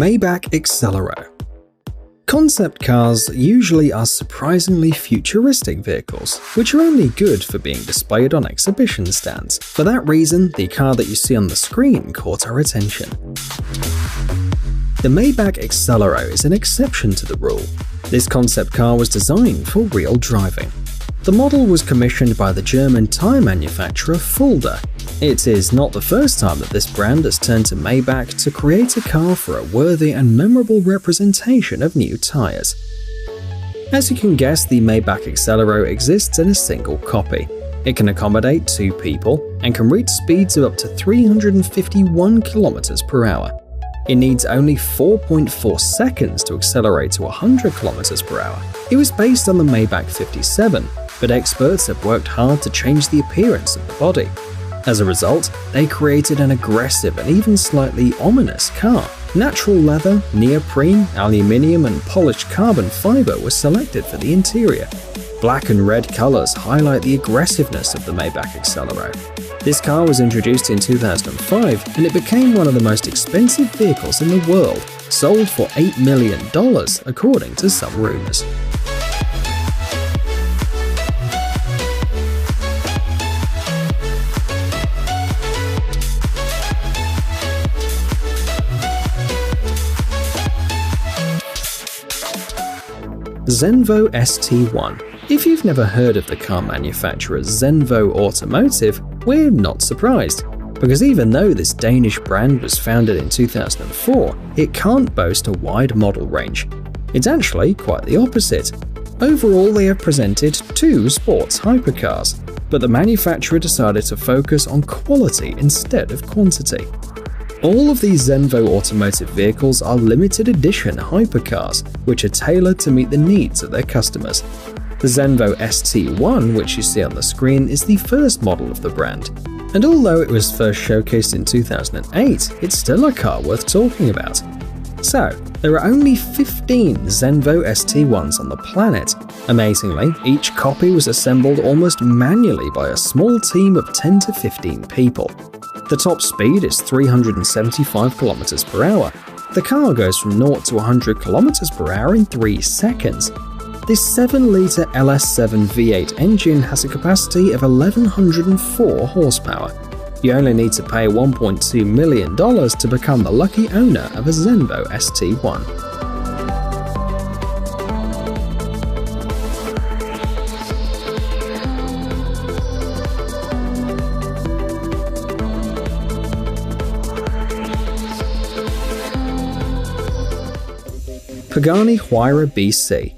Maybach Accelero. Concept cars usually are surprisingly futuristic vehicles, which are only good for being displayed on exhibition stands. For that reason, the car that you see on the screen caught our attention. The Maybach Accelero is an exception to the rule. This concept car was designed for real driving. The model was commissioned by the German tyre manufacturer Fulda. It is not the first time that this brand has turned to Maybach to create a car for a worthy and memorable representation of new tyres. As you can guess, the Maybach Accelero exists in a single copy. It can accommodate 2 people and can reach speeds of up to 351 km per hour. It needs only 4.4 seconds to accelerate to 100 km per hour. It was based on the Maybach 57, but experts have worked hard to change the appearance of the body. As a result, they created an aggressive and even slightly ominous car. Natural leather, neoprene, aluminium, and polished carbon fiber were selected for the interior. Black and red colors highlight the aggressiveness of the Maybach Accelero. This car was introduced in 2005 and it became one of the most expensive vehicles in the world, sold for $8 million according to some rumors. Zenvo ST1. If you've never heard of the car manufacturer Zenvo Automotive, we're not surprised, because even though this Danish brand was founded in 2004, it can't boast a wide model range. It's actually quite the opposite. Overall, they have presented 2 sports hypercars, but the manufacturer decided to focus on quality instead of quantity. All of these Zenvo Automotive vehicles are limited edition hypercars, which are tailored to meet the needs of their customers. The Zenvo ST1, which you see on the screen, is the first model of the brand. And although it was first showcased in 2008, it's still a car worth talking about. So, there are only 15 Zenvo ST1s on the planet. Amazingly, each copy was assembled almost manually by a small team of 10 to 15 people. The top speed is 375 km per hour. The car goes from 0 to 100 km per hour in 3 seconds. This 7-litre LS7 V8 engine has a capacity of 1104 horsepower. You only need to pay $1.2 million to become the lucky owner of a Zenvo ST1. Pagani Huayra BC.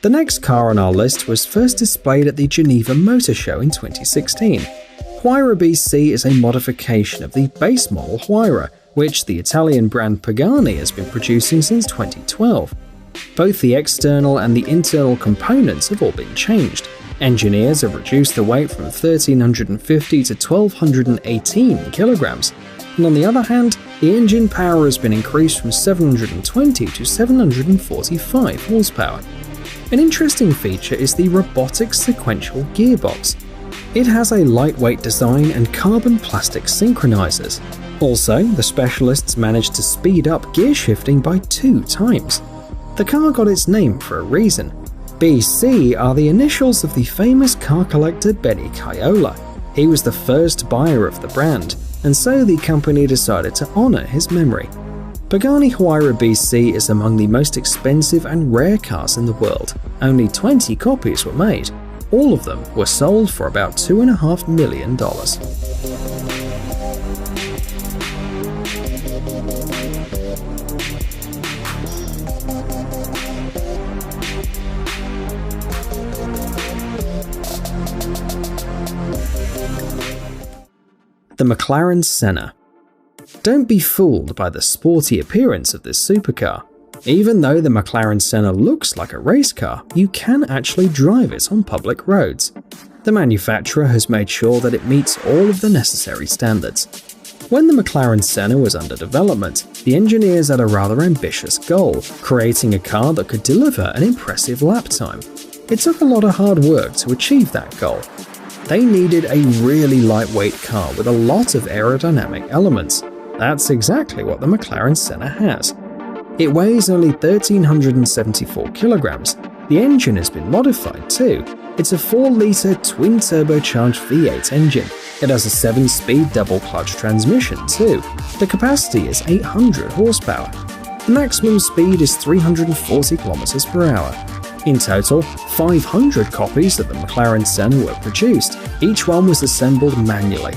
The next car on our list was first displayed at the Geneva Motor Show in 2016. Huayra BC is a modification of the base model Huayra, which the Italian brand Pagani has been producing since 2012. Both the external and the internal components have all been changed. Engineers have reduced the weight from 1,350 to 1,218 kilograms. And on the other hand, the engine power has been increased from 720 to 745 horsepower. An interesting feature is the robotic sequential gearbox. It has a lightweight design and carbon plastic synchronizers. Also, the specialists managed to speed up gear shifting by 2 times. The car got its name for a reason. BC are the initials of the famous car collector Benny Caiola. He was the first buyer of the brand, and so the company decided to honor his memory. Pagani Huayra BC is among the most expensive and rare cars in the world. Only 20 copies were made. All of them were sold for about $2.5 million. The McLaren Senna. Don't be fooled by the sporty appearance of this supercar. Even though the McLaren Senna looks like a race car, you can actually drive it on public roads. The manufacturer has made sure that it meets all of the necessary standards. When the McLaren Senna was under development, the engineers had a rather ambitious goal, creating a car that could deliver an impressive lap time. It took a lot of hard work to achieve that goal. They needed a really lightweight car with a lot of aerodynamic elements. That's exactly what the McLaren Senna has. It weighs only 1,374 kilograms. The engine has been modified too. It's a 4-litre twin-turbocharged V8 engine. It has a 7-speed double-clutch transmission too. The capacity is 800 horsepower. The maximum speed is 340 kilometers per hour. In total, 500 copies of the McLaren Senna were produced. Each one was assembled manually.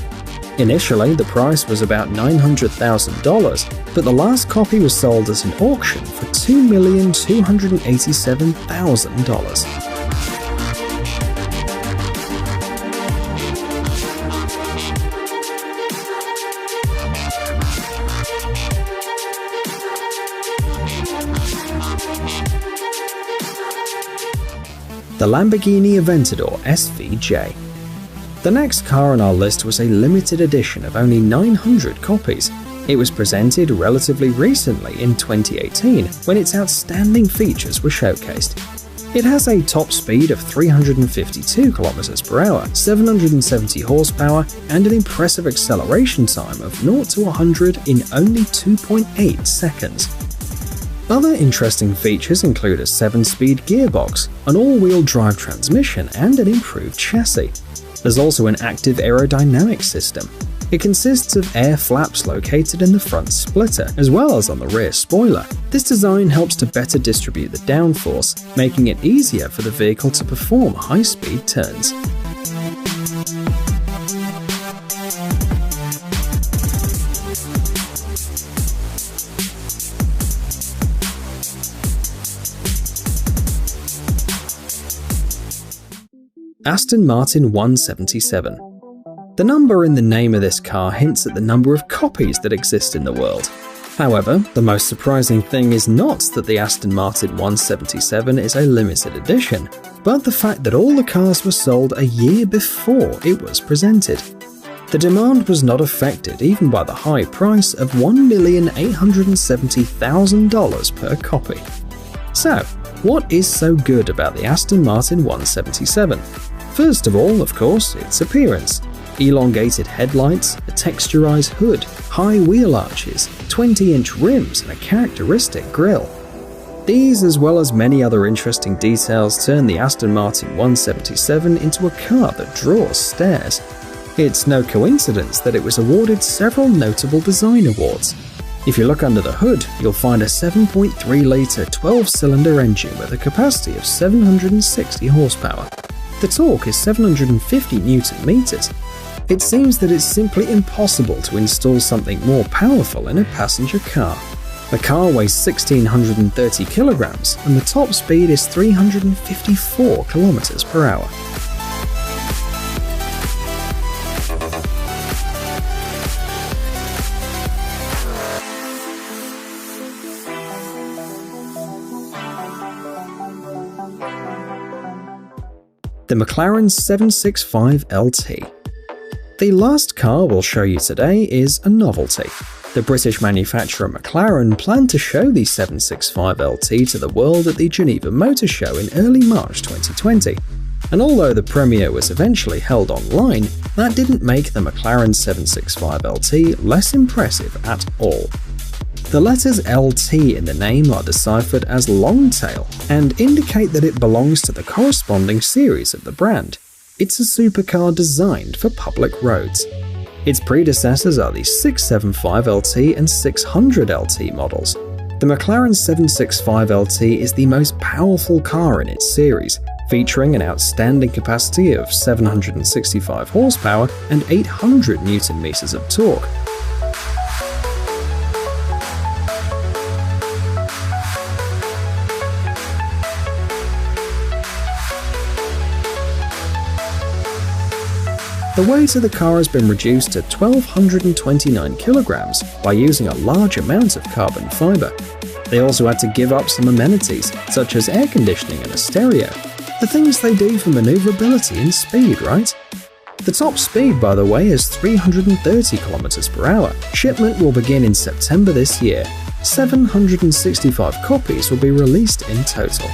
Initially, the price was about $900,000, but the last copy was sold at an auction for $2,287,000. The Lamborghini Aventador SVJ. The next car on our list was a limited edition of only 900 copies. It was presented relatively recently in 2018 when its outstanding features were showcased. It has a top speed of 352 km per hour, 770 horsepower, and an impressive acceleration time of 0 to 100 in only 2.8 seconds. Other interesting features include a 7-speed gearbox, an all-wheel drive transmission, and an improved chassis. There's also an active aerodynamic system. It consists of air flaps located in the front splitter, as well as on the rear spoiler. This design helps to better distribute the downforce, making it easier for the vehicle to perform high-speed turns. Aston Martin 177. The number in the name of this car hints at the number of copies that exist in the world. However, the most surprising thing is not that the Aston Martin 177 is a limited edition, but the fact that all the cars were sold a year before it was presented. The demand was not affected even by the high price of $1,870,000 per copy. So, what is so good about the Aston Martin 177? First of all, of course, its appearance. Elongated headlights, a texturized hood, high wheel arches, 20-inch rims, and a characteristic grille. These, as well as many other interesting details, turn the Aston Martin 177 into a car that draws stares. It's no coincidence that it was awarded several notable design awards. If you look under the hood, you'll find a 7.3-litre 12-cylinder engine with a capacity of 760 horsepower. The torque is 750 Nm. It seems that it's simply impossible to install something more powerful in a passenger car. The car weighs 1,630 kilograms and the top speed is 354 kilometers per hour. The McLaren 765 LT. The last car we'll show you today is a novelty. The British manufacturer McLaren planned to show the 765 LT to the world at the Geneva Motor Show in early March 2020. And although the premiere was eventually held online, that didn't make the McLaren 765 LT less impressive at all. The letters LT in the name are deciphered as Longtail and indicate that it belongs to the corresponding series of the brand. It's a supercar designed for public roads. Its predecessors are the 675 LT and 600 LT models. The McLaren 765 LT is the most powerful car in its series, featuring an outstanding capacity of 765 horsepower and 800 Nm of torque. The weight of the car has been reduced to 1,229 kilograms by using a large amount of carbon fiber. They also had to give up some amenities, such as air conditioning and a stereo. The things they do for maneuverability and speed, right? The top speed, by the way, is 330 kilometers per hour. Shipment will begin in September this year. 765 copies will be released in total.